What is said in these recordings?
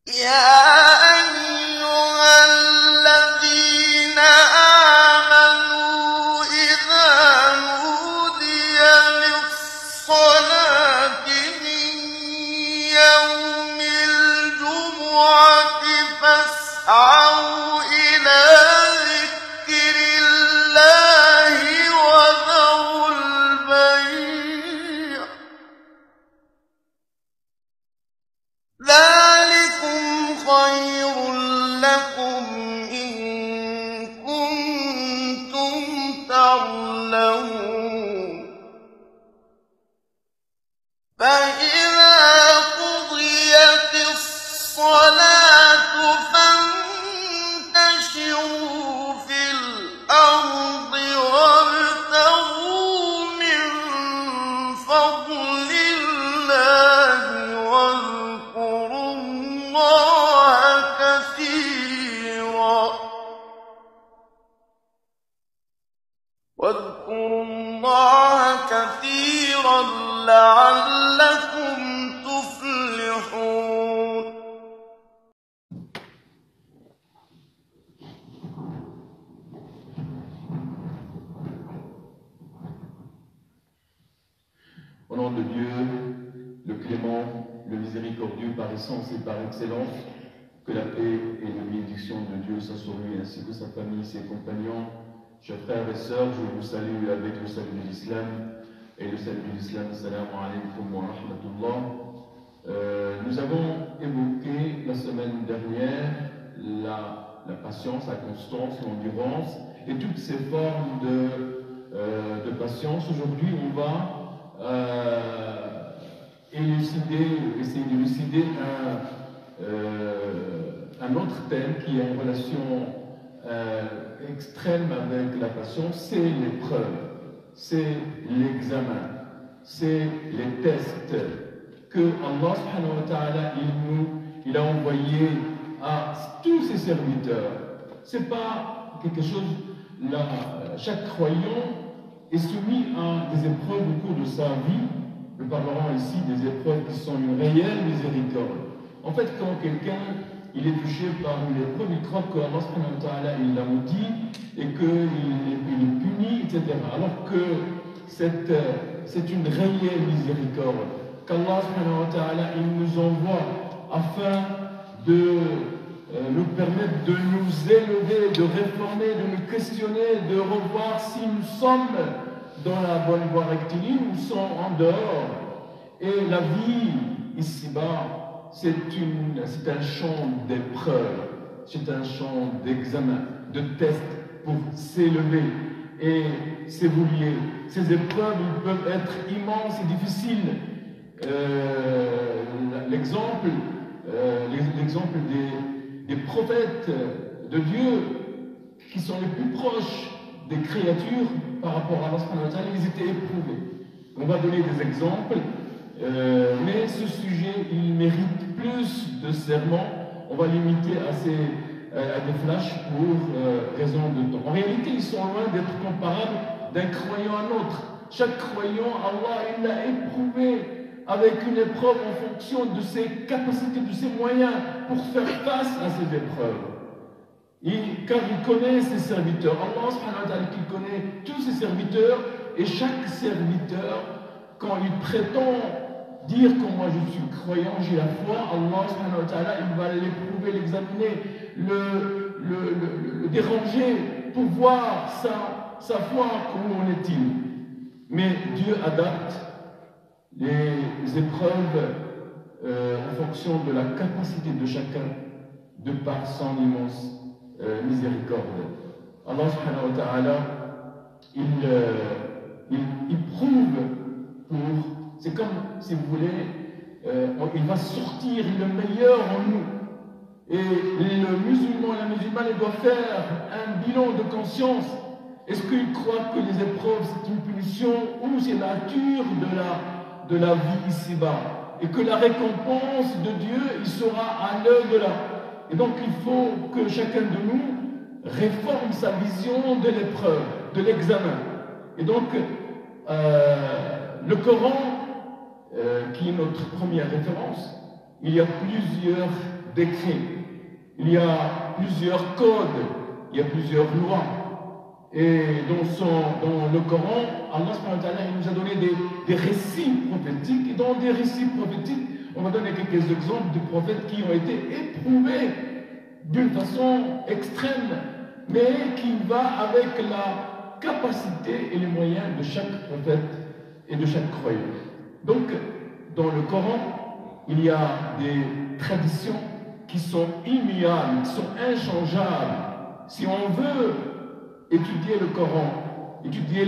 يا أيها الذين آمنوا إذا نودي للصلاة من يوم الجمعة فاسعوا إلى ذكر الله وذروا البيع ذلكم خير لكم إن كنتم تعلمون فإذا قضيت الصلاة فانتشروا في الأرض وابتغوا من فضل الله واذكروا الله كثيرا لعلكم تفلحون. Au nom de Dieu, le clément, le miséricordieux par essence et par excellence, que la paix et la bénédiction de Dieu soient sur lui ainsi que sa famille, ses compagnons. Chers frères et sœurs, je vous salue avec le salut de l'islam. Et le salut de l'islam, salam alaykum wa rahmatullah. Nous avons évoqué la semaine dernière la patience, la constance, l'endurance et toutes ces formes de patience. Aujourd'hui, on va essayer d'élucider un autre thème qui est en relation extrême avec la patience, c'est l'épreuve, c'est l'examen, c'est les tests que Allah subhanahu wa ta'ala il a envoyé à tous ses serviteurs. C'est pas quelque chose là, chaque croyant est soumis à des épreuves au cours de sa vie. Nous parlerons ici des épreuves qui sont une réelle miséricorde. En fait, quand quelqu'un il est touché par une épreuve, il croit que Allah subhanahu wa ta'ala il l'a maudit et qu'il est puni, etc. Alors que c'est une réelle miséricorde qu'Allah subhanahu wa ta'ala il nous envoie afin de nous permettre de nous élever, de réformer, de nous questionner, de revoir si nous sommes dans la bonne voie rectiligne ou sommes en dehors. Et la vie ici-bas, c'est un champ d'épreuve, c'est un champ d'examen, de test pour s'élever et s'évoluer. Ces épreuves ils peuvent être immenses et difficiles. L'exemple des prophètes de Dieu qui sont les plus proches des créatures par rapport à Allah subhanahu wa ta'ala, ils étaient éprouvés. On va donner des exemples. Mais ce sujet, il mérite plus de sermons. On va limiter à des flashs pour raison de temps. En réalité, ils sont loin d'être comparables d'un croyant à un autre. Chaque croyant, Allah, il l'a éprouvé avec une épreuve en fonction de ses capacités, de ses moyens pour faire face à ces épreuves. Car il connaît ses serviteurs. Allah, subhanahu wa ta'ala, il connaît tous ses serviteurs et chaque serviteur, quand il prétend dire que moi je suis croyant, j'ai la foi, Allah subhanahu wa ta'ala, il va l'éprouver, l'examiner, le déranger pour voir sa foi, comment en est-il. Mais Dieu adapte les épreuves en fonction de la capacité de chacun, de par son immense miséricorde. Allah subhanahu wa ta'ala, il prouve pour... C'est comme, si vous voulez, il va sortir le meilleur en nous. Et le musulman et la musulmane, il doit faire un bilan de conscience. Est-ce qu'il croit que les épreuves, c'est une punition ou c'est la nature de la vie ici-bas? Et que la récompense de Dieu, il sera à l'au-delà. Et donc, il faut que chacun de nous réforme sa vision de l'épreuve, de l'examen. Et donc, le Coran, qui est notre première référence, il y a plusieurs décrets, il y a plusieurs codes, il y a plusieurs lois. Et dans le Coran, Allah subhanahu wa ta'ala, il nous a donné des récits prophétiques. Et dans des récits prophétiques, on va donner quelques exemples de prophètes qui ont été éprouvés d'une façon extrême, mais qui va avec la capacité et les moyens de chaque prophète et de chaque croyant. Donc, dans le Coran, il y a des traditions qui sont immuables, qui sont inchangeables. Si on veut étudier le Coran, étudier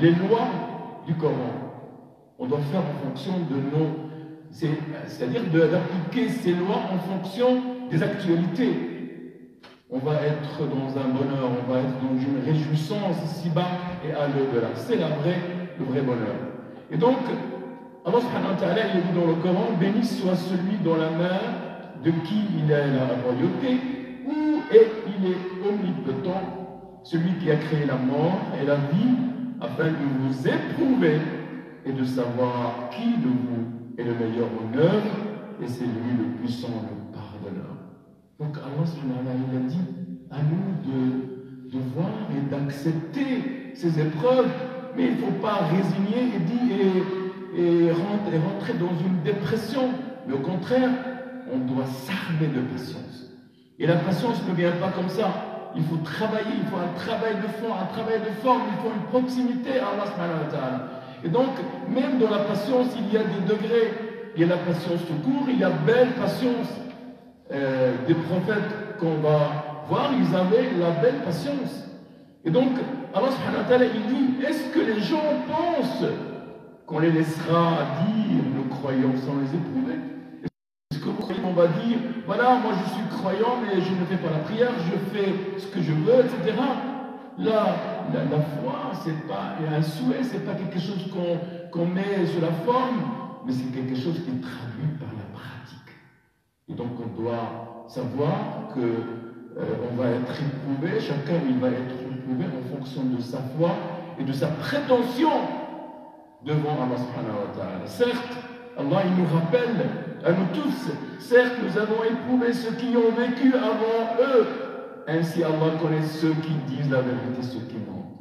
les lois du Coran, on doit faire en fonction de c'est-à-dire d'appliquer ces lois en fonction des actualités. On va être dans un bonheur, on va être dans une réjouissance ici-bas et à l'au-delà. C'est le vrai bonheur. Et donc, Allah subhanahu wa ta'ala, il dit dans le Coran, béni soit celui dans la main de qui il a la royauté, et il est omnipotent, celui qui a créé la mort et la vie, afin de vous éprouver et de savoir qui de vous est le meilleur en œuvre, et c'est lui le puissant, le pardonneur. Donc Allah subhanahu wa ta'ala, il a dit à nous de voir et d'accepter ces épreuves, mais il ne faut pas résigner et rentrer dans une dépression, mais au contraire, on doit s'armer de patience. Et la patience ne vient pas comme ça. Il faut travailler, il faut un travail de fond, un travail de forme, il faut une proximité à Allah subhanahu wa ta'ala. Et donc, même dans la patience, il y a des degrés. Il y a la patience tout court, il y a belle patience. Des prophètes qu'on va voir, ils avaient la belle patience. Et donc, Allah subhanahu wa ta'ala, il dit, est-ce que les gens pensent qu'on les laissera dire, nos croyants, sans les éprouver? Est-ce que vous croyez qu'on va dire, voilà, moi je suis croyant, mais je ne fais pas la prière, je fais ce que je veux, etc. La foi, c'est pas un souhait, c'est pas quelque chose qu'on met sur la forme, mais c'est quelque chose qui est traduit par la pratique. Et donc on doit savoir que on va être éprouvé, chacun il va être éprouvé en fonction de sa foi et de sa prétention devant Allah subhanahu wa ta'ala. Certes, Allah il nous rappelle à nous tous, certes nous avons éprouvé ceux qui ont vécu avant eux, ainsi Allah connaît ceux qui disent la vérité, ceux qui mentent.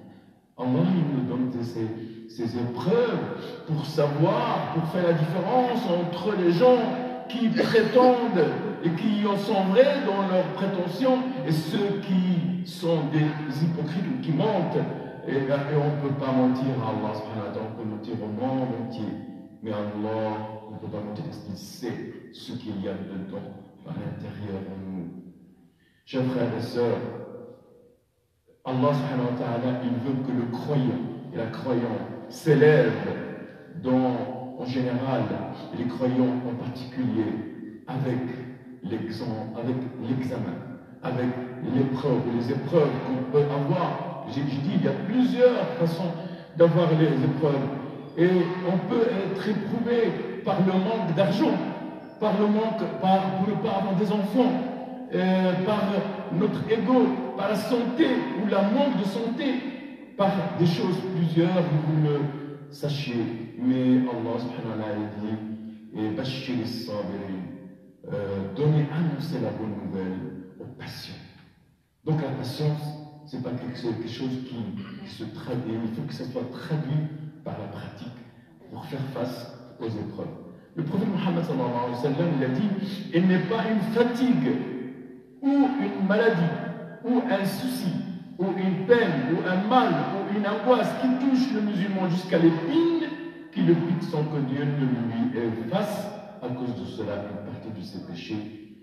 Allah il nous donne ces épreuves pour savoir, pour faire la différence entre les gens qui prétendent et qui en sont vrais dans leurs prétentions et ceux qui sont des hypocrites ou qui mentent. Et on ne peut pas mentir à Allah subhanahu wa ta'ala, on peut mentir au monde entier, mais Allah on ne peut pas mentir parce qu'il sait ce qu'il y a dedans, à l'intérieur de nous. Chers frères et sœurs, Allah subhanahu wa ta'ala, il veut que le croyant et la croyante s'élèvent en général, et les croyants en particulier, avec l'examen, avec l'épreuve, les épreuves qu'on peut avoir. J'ai dit, il y a plusieurs façons d'avoir les épreuves. Et on peut être éprouvé par le manque d'argent, pour ne pas avoir des enfants, par notre ego, par la santé ou la manque de santé, par des choses plusieurs, vous le sachiez. Mais Allah subhanahu wa ta'ala dit, et bashir as-sabirin, annoncer la bonne nouvelle aux patients. Donc la patience, ce n'est pas quelque chose qui se traduit, il faut que ça soit traduit par la pratique pour faire face aux épreuves. Le prophète Mohammed sallallahu alayhi wa sallam, il a dit, il n'est pas une fatigue ou une maladie ou un souci ou une peine ou un mal ou une angoisse qui touche le musulman jusqu'à l'épine qui le quitte sans que Dieu ne lui efface à cause de cela une partie de ses péchés.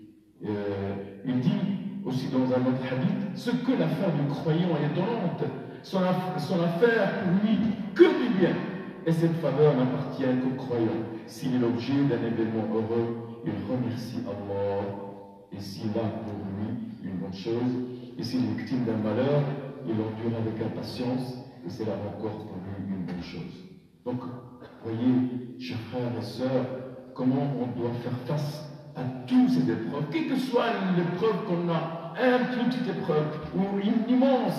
Il dit aussi dans un autre hadith, ce que l'affaire du croyant est étonnante, son affaire pour lui que du bien, et cette faveur n'appartient qu'au croyant. S'il est l'objet d'un événement heureux, il remercie Allah, et s'il a pour lui une bonne chose, et s'il est victime d'un malheur, il endure avec impatience, et c'est là encore pour lui une bonne chose. Donc, voyez, chers frères et sœurs, comment on doit faire face à toutes ces épreuves, quelle que soit l'épreuve qu'on a, une petite épreuve ou une immense,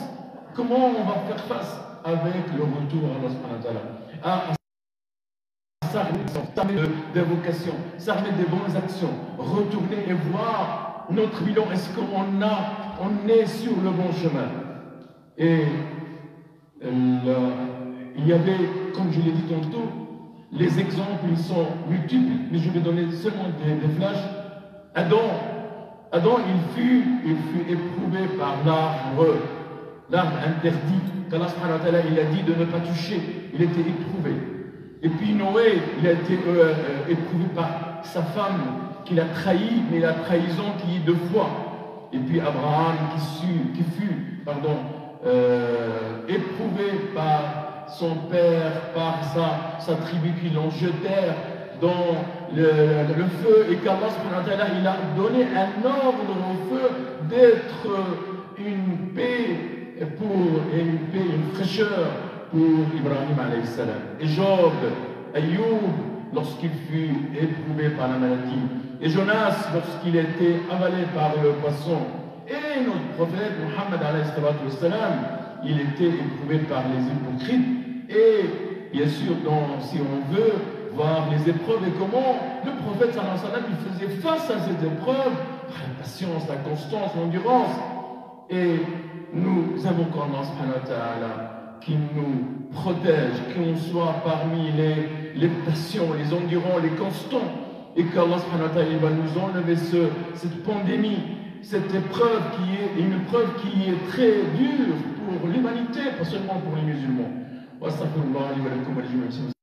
comment on va faire face avec le retour à Allah subhanahu wa ta'ala, à s'armer des vocations, s'armer des bonnes actions, retourner et voir notre bilan, est-ce qu'on est sur le bon chemin? Et il y avait, comme je l'ai dit tantôt, les exemples ils sont multiples, mais je vais donner seulement des flashs. Adam, il fut éprouvé par l'arbre interdit qu'Allah subhanahu wa ta'ala il a dit de ne pas toucher. Il était éprouvé. Et puis Noé, il a été éprouvé par sa femme qu'il a trahi, mais la trahison qui est 2 fois. Et puis Abraham qui fut éprouvé par son père, par sa tribu qui l'ont jeté dans le feu, et qu'Allah subhanahu wa ta'ala il a donné un ordre au feu d'être une paix une fraîcheur pour Ibrahim alayhi salam. Et Job, Ayoub, lorsqu'il fut éprouvé par la maladie, et Jonas lorsqu'il était avalé par le poisson, et notre prophète Muhammad alayhi salam, il était éprouvé par les hypocrites. Et bien sûr, si on veut voir les épreuves et comment le prophète sallallahu alayhi wa sallam il faisait face à ces épreuves, la patience, la constance, l'endurance. Et nous invoquons Allah subhanahu wa ta'ala qui nous protège, qu'on soit parmi les patients, les endurants, les constants, et qu'Allah subhanahu wa ta'ala il va nous enlever cette pandémie, cette épreuve qui est une épreuve qui est très dure pour l'humanité, pas seulement pour les musulmans. Wa astaghfirullah li wa lakum wa li jami'il muslimin.